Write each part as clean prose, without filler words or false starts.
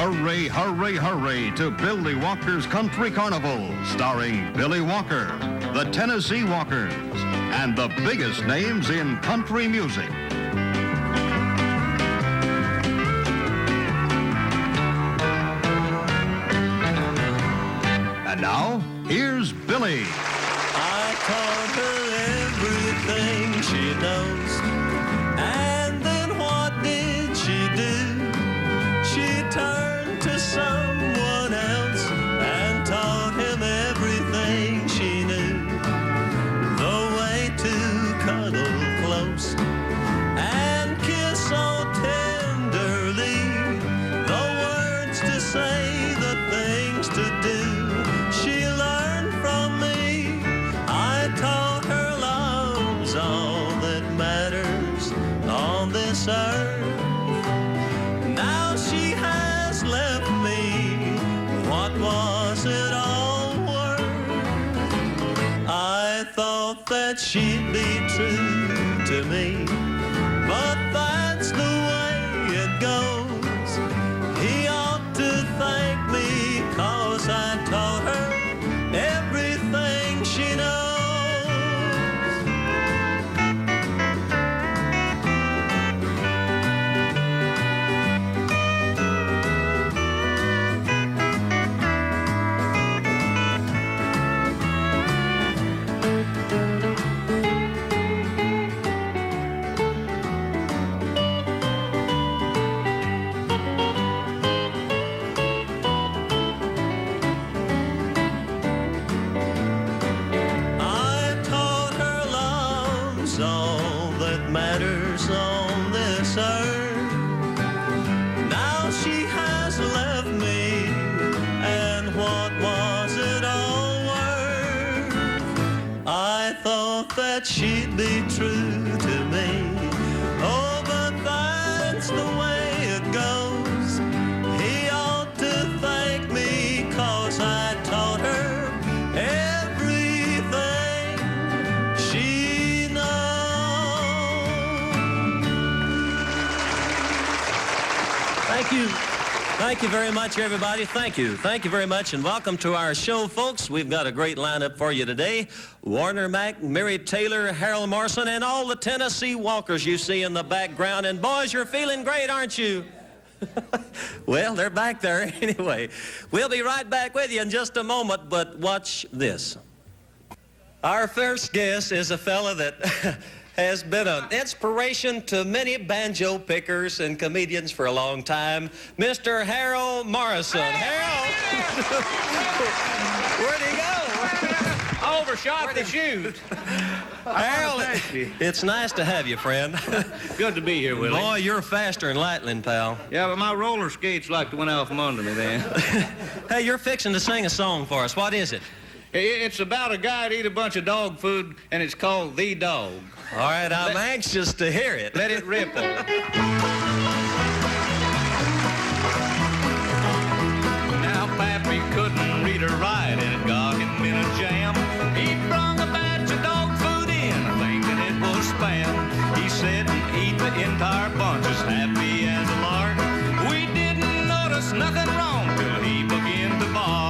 Hooray, hooray, hooray to Billy Walker's Country Carnival, starring Billy Walker, the Tennessee Walkers, and the biggest names in country music. And now, here's Billy. I taught her everything she knows. And then what did she do? She turned to someone else and taught him everything she knew. The way to cuddle close and kiss so tenderly, the words to say, the things to do. She learned from me. I taught her love's all that matters on this earth. Now she has left me. What was it all worth? I thought that she'd be true to me, but that's the way it goes. He ought to thank me 'cause I taught her everything she knows. I taught her love's all that matters on this earth. Now she has left me, and what was it all worth? I thought that she'd be true to me. Oh, but that's the way it goes. He ought to thank me 'cause I taught her everything she knows. Thank you. Thank you very much, everybody. Thank you. Thank you very much, and welcome to our show, folks. We've got a great lineup for you today. Warner Mack, Mary Taylor, Harold Morrison, and all the Tennessee Walkers you see in the background. And boys, you're feeling great, aren't you? Well, they're back there anyway. We'll be right back with you in just a moment, but watch this. Our first guest is a fella that has been an inspiration to many banjo pickers and comedians for a long time, Mr. Harold Morrison. Harold! Where'd he go? Overshot the shoot. Harold, it's nice to have you, friend. Good to be here, Willie. Boy, you're faster than lightning, pal. Yeah, but my roller skates like to went out from under me then. Hey, you're fixing to sing a song for us. What is it? It's about a guy that eat a bunch of dog food, and it's called The Dog. All right, I'm anxious to hear it. Let it ripple. Now, Pappy couldn't read or write, and it got him in a jam. He brung a batch of dog food in, thinking it was spam. He said and eat the entire bunch as happy as a lark. We didn't notice nothing wrong till he began to bark.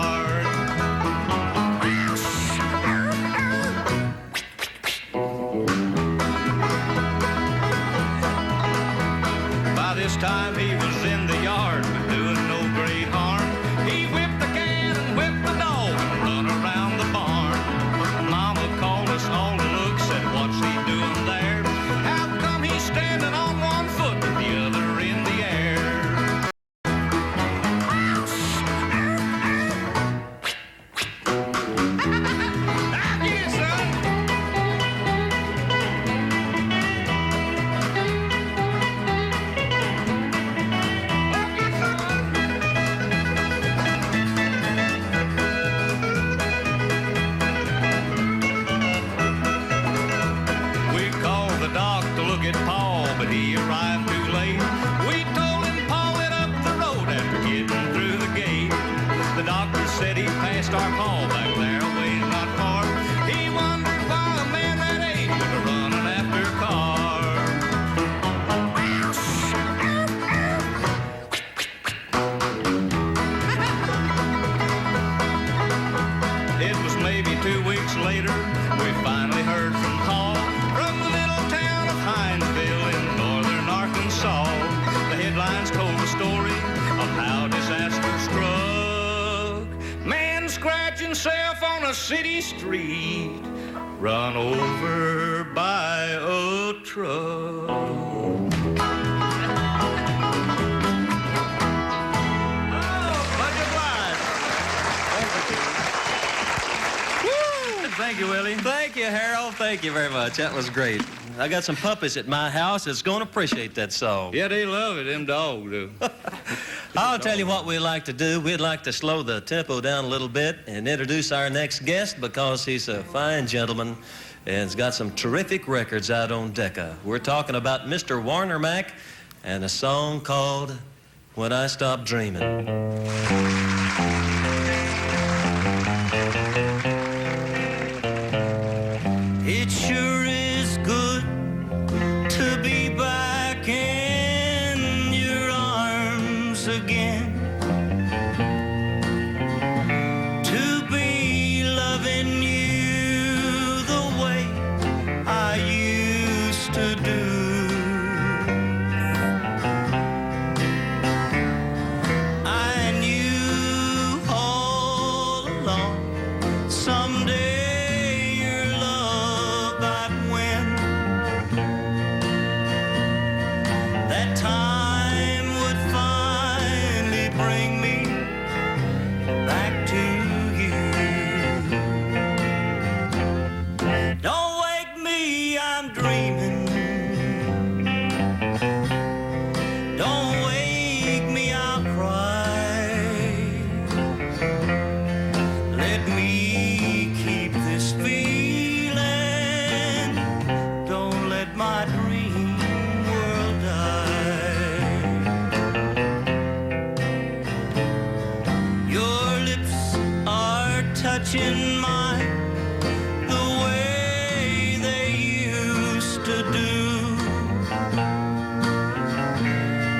By this time he was in the yard, but doing no great harm. He whipped the can and whipped the dog and run around the barn. Mama called us all to look, said, "What's he doing there? How come he's standing on one foot with the other in the air?" Yes, son. We called the doc to look at Paul, but he arrived too late. We told him Paul went up the road after getting through the gate. The doctor said he passed our Paul back there, a ways not far. He wondered why a man that age was running after cars. a city street, run over by a truck. Thank you, Willie. Thank you, Harold. Thank you very much. That was great. I got some puppies at my house that's going to appreciate that song. Yeah, they love it. Them dogs do. I'll tell you what we'd like to do. We'd like to slow the tempo down a little bit and introduce our next guest because he's a fine gentleman and has got some terrific records out on Decca. We're talking about Mr. Warner Mack and a song called When I Stop Dreaming. It sure is good to be back in your arms again, to be loving you the way I used to do. I knew all along someday touching mine the way they used to do,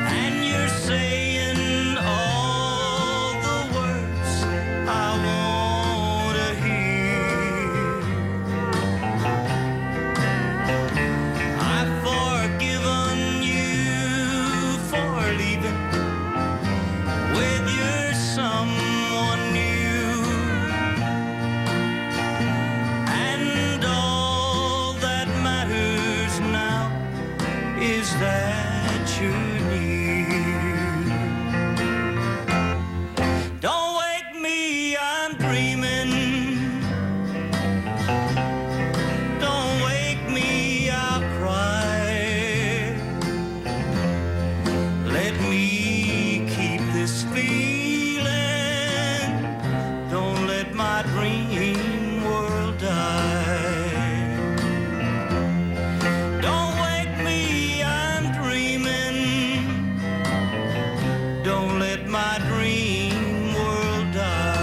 and you're saying all the words I want to hear. I've forgiven you for leaving with your someone new. Is that you're near. Don't wake me, I'm dreaming. Don't wake me, I'll cry. Let me keep this feeling. Don't let my dream world die. My dream world die.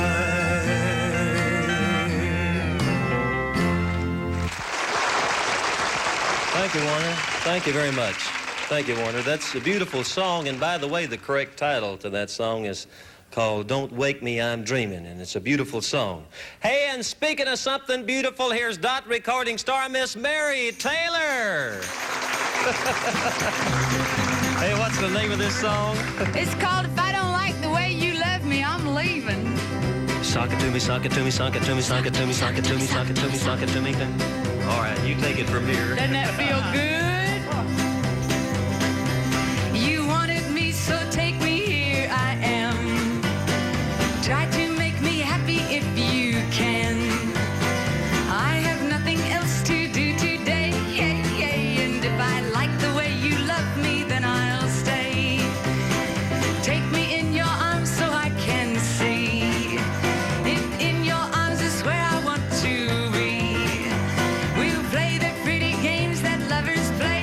Thank you, Warner. Thank you very much. Thank you, Warner. That's a beautiful song, and by the way, the correct title to that song is called Don't Wake Me, I'm Dreaming, and it's a beautiful song. Hey, and speaking of something beautiful, here's dot recording star Miss Mary Taylor. Hey, what's the name of this song? It's called If I Don't Like the Way You Love Me, I'm Leaving. Sock it to me, sock it to me, sock it to me, sock it to me, sock it to me, sock it to me, sock it to me. All right, you take it from here. Doesn't that feel good? You wanted me, so take me, here I am. Try to make me happy if you can. I have nothing else to do today, and if I like the way you love me, then I'll stay. Take me in your arms so I can see. In your arms is where I want to be. We'll play the pretty games that lovers play.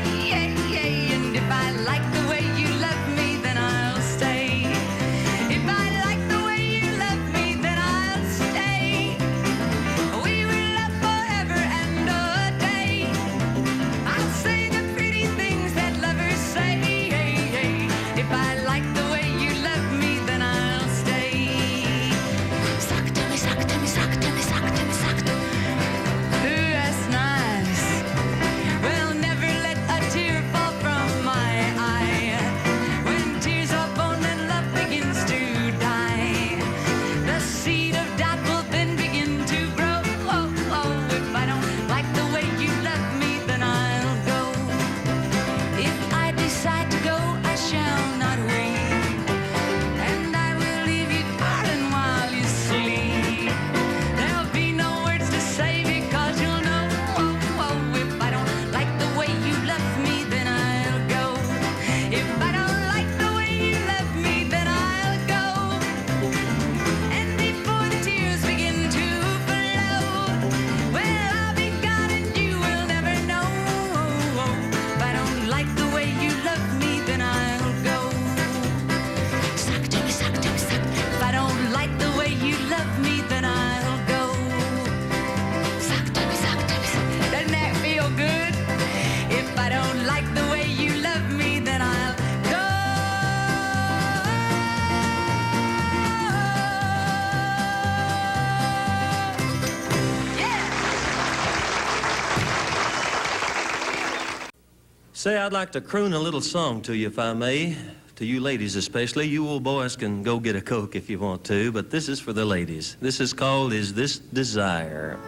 Say, I'd like to croon a little song to you, if I may. To you ladies especially. You old boys can go get a Coke if you want to, but this is for the ladies. This is called Is This Desire?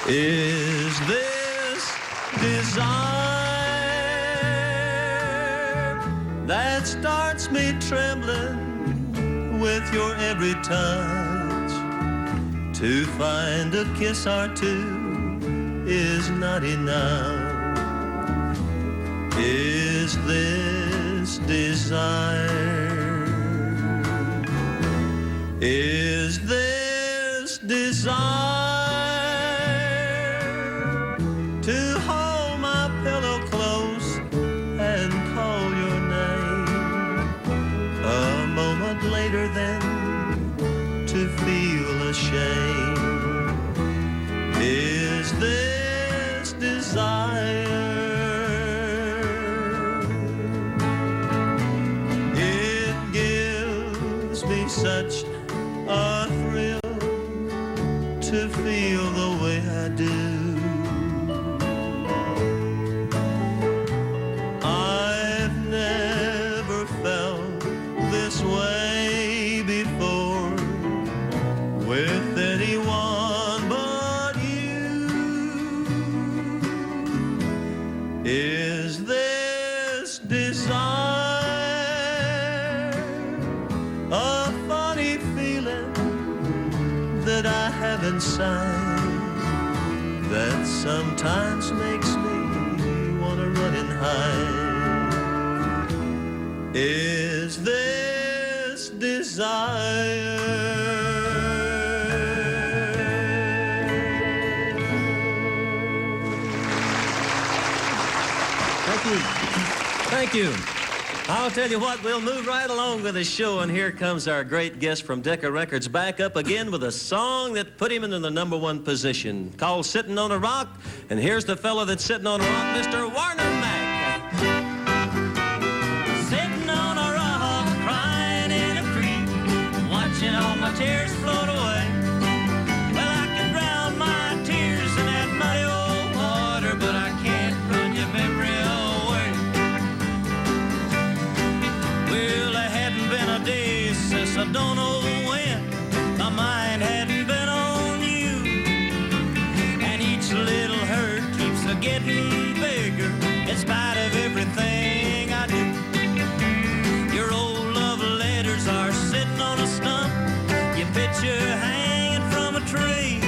Is this desire that starts me trembling with your every touch? To find a kiss or two is not enough. Is this desire? Is this desire to hold my pillow close and call your name? A moment later then to feel ashamed. Is this desire? Such a thrill to feel the way I do. I've never felt this way before with anyone but you. Is this desire a funny feeling that I have inside that sometimes makes me want to run and hide? Is this desire? Thank you. Thank you. I'll tell you what, we'll move right along with the show, and here comes our great guest from Decca Records back up again with a song that put him into the #1 position, called Sitting on a Rock, and here's the fellow that's sitting on a rock, Mr. Warner Mack. Sitting on a rock, crying in a creek, watching all my tears float away. Well, I can drown my tears in that muddy old water, but I can't run your memory away. Well, I hadn't been a day since I don't know when my mind hadn't been on you, and each little hurt keeps a getting bigger in spite of everything I do. Your old love letters are sitting on a stump, your picture hanging from a tree.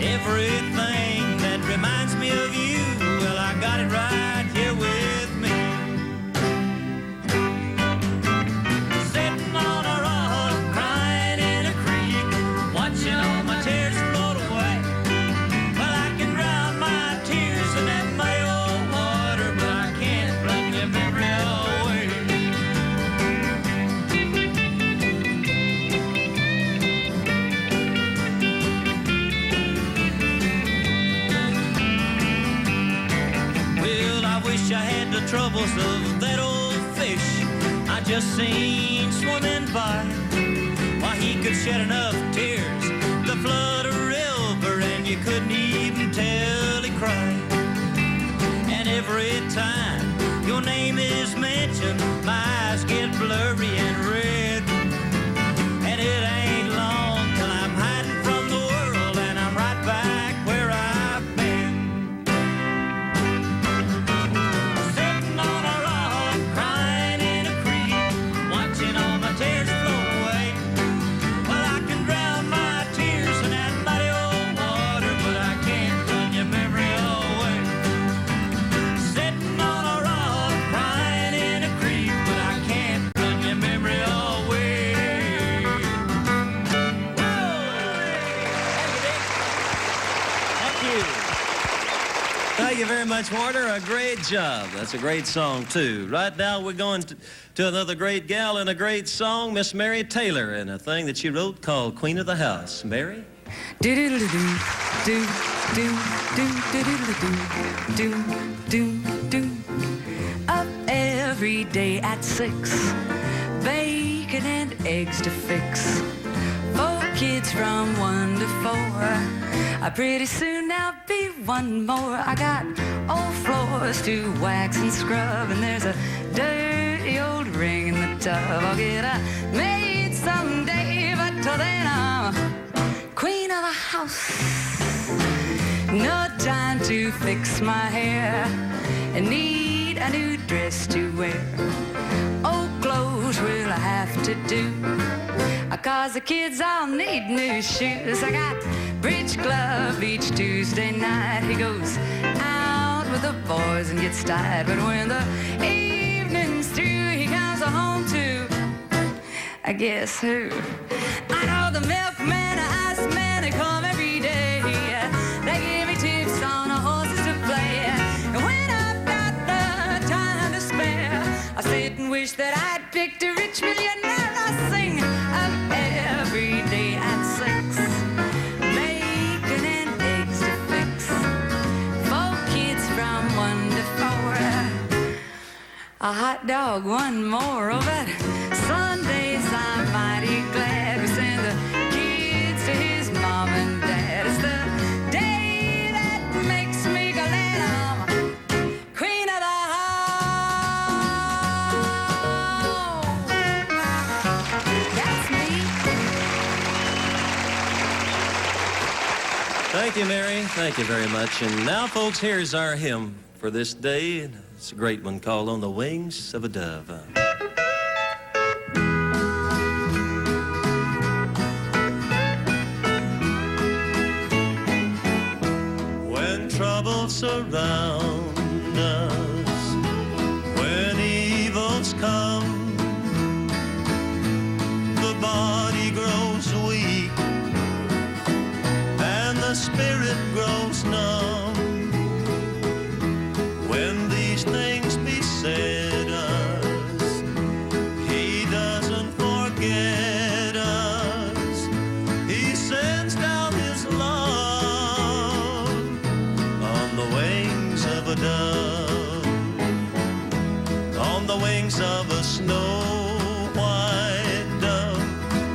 Everything that reminds me of you, well, I got it right here with me. Sitting on a rock, crying in a creek, watching all my tears float away. Well, I can drown my tears in that muddy old water, but I can't run your memory away. Well, I wish I had the troubles of that old fish I just seen swimming by. Why, he could shed enough tears to flood a river, and you couldn't even tell he cried. And every time your name is mentioned, my eyes get blurry and red. And it ain't long till I'm hiding from the world, and I'm right back where I've been. Sitting on a rock, crying in a creek, watching all my tears flow away. Well, I can drown my tears in that muddy old water, but I can't run your memory away. Sitting on a rock, crying in a creek, but I can't run your memory away. Thank you. Thank you very much, Warner. A great job. That's a great song, too. Right now, we're going to another great gal and a great song, Miss Mary Taylor, and a thing that she wrote called Queen of the House. Mary? Do do do do do do do do do do do. Up every day at 6, bacon and eggs to fix. 4 kids from 1 to 4. Pretty soon there'll be one more. I got old floors to wax and scrub, and there's a dirty old ring in the tub. I'll get a maid someday, but till then I'm queen of the house. No time to fix my hair and need a new dress to wear. Old clothes will I have to do, 'cause the kids all need new shoes. I got bridge club each Tuesday night. He goes out with the boys and gets tired, but when the evening's through, he comes home to, I guess who? I know the milkman, the iceman, they come every day. They give me tips on the horses to play. And when I've got the time to spare, I sit and wish that I'd picked a rich millionaire. I sing of every day at 6, bacon and eggs to fix, 4 kids from 1 to 4, a hot dog, 1 more. Oh, but Sundays I'm mighty glad we send the kids to his mom and dad. It's the day that makes me glad I'm queen of the house. That's me. Thank you, Mary. Thank you very much. And now, folks, here's our hymn for this day. It's a great one called On the Wings of a Dove. When troubles surround us, when evils come, the body grows weak and the spirit grows numb. When these things beset us, he doesn't forget us. He sends down his love on the wings of a dove, on the wings of a snow white dove.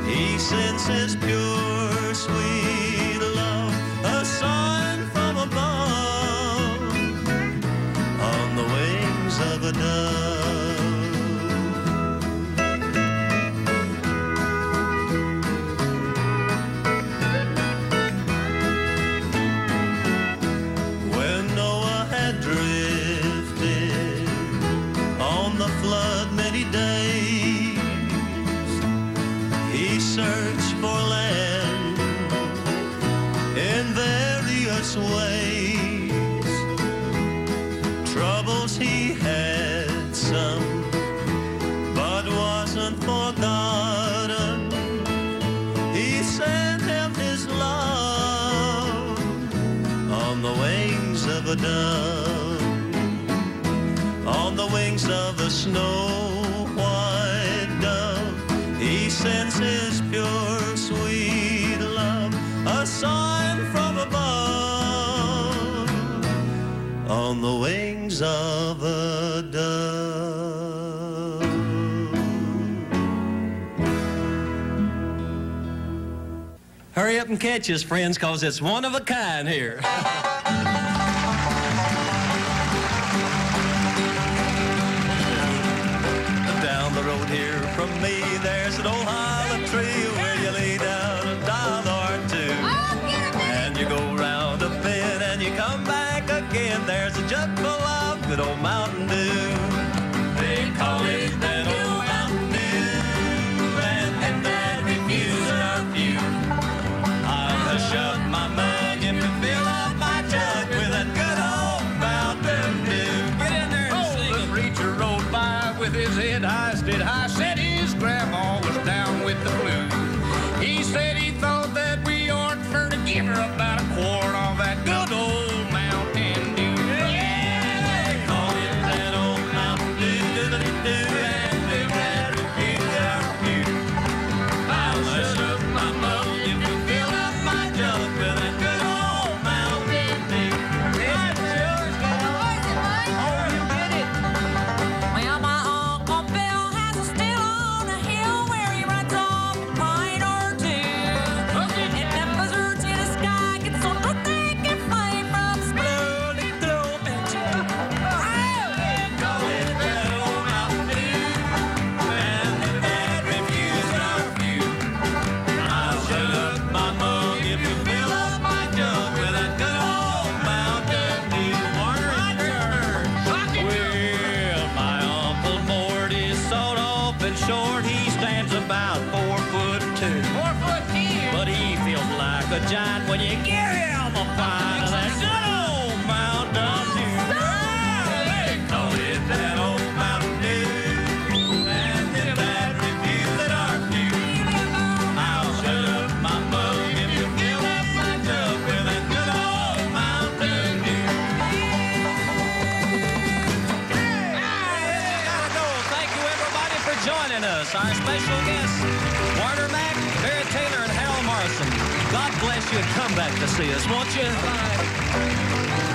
He sends his pure, sweet love, a sign from above, on the wings of a dove. When Noah had drifted on the flood many days, he searched for land in various ways. Troubles he had some, but wasn't forgotten. He sent him his love on the wings of a dove, on the wings of a snow white dove. He sends his pure, sweet love, a sign from above, on the wings of a dove. Hurry up and catch us, friends, because it's one of a kind here. Down the road here from me, there's an old hollow tree where you lay down $1 or 2. And you go round a bend and you come back again. There's a jug full of good old Mountain Dew. They call it that old Mountain Dew, and that reviews are few. I'll hush up my mug and fill up my jug with that good old Mountain Dew. Get in there and sing. The preacher rode by with his head hoisted high, said his grandma was down with the flu. He said he thought that we ought for to give her about a quart of that good old Mountain Dew. Yeah, they call it that old Mountain Dew, do-do-do-do, and they that reviews are few. I'll hush up my mug and fill up my jug with that good old Mountain Dew. It's yours now. Oh, you get it. Well, my Uncle Bill has a still on the hill. short, he stands about 4'2". 4'10". But he feels like a giant when you give him a pint of that good old Mountain Dew. They call it that old Mountain Dew. And if that reviews that are few, I'll shut up my mug if you fill up my jug with that good old Mountain Dew. Gotta go. Thank you, everybody, for joining us. Our special guests, Warner Mack, Mary Taylor, and Harold Morrison. God bless you and come back to see us, won't you? Bye.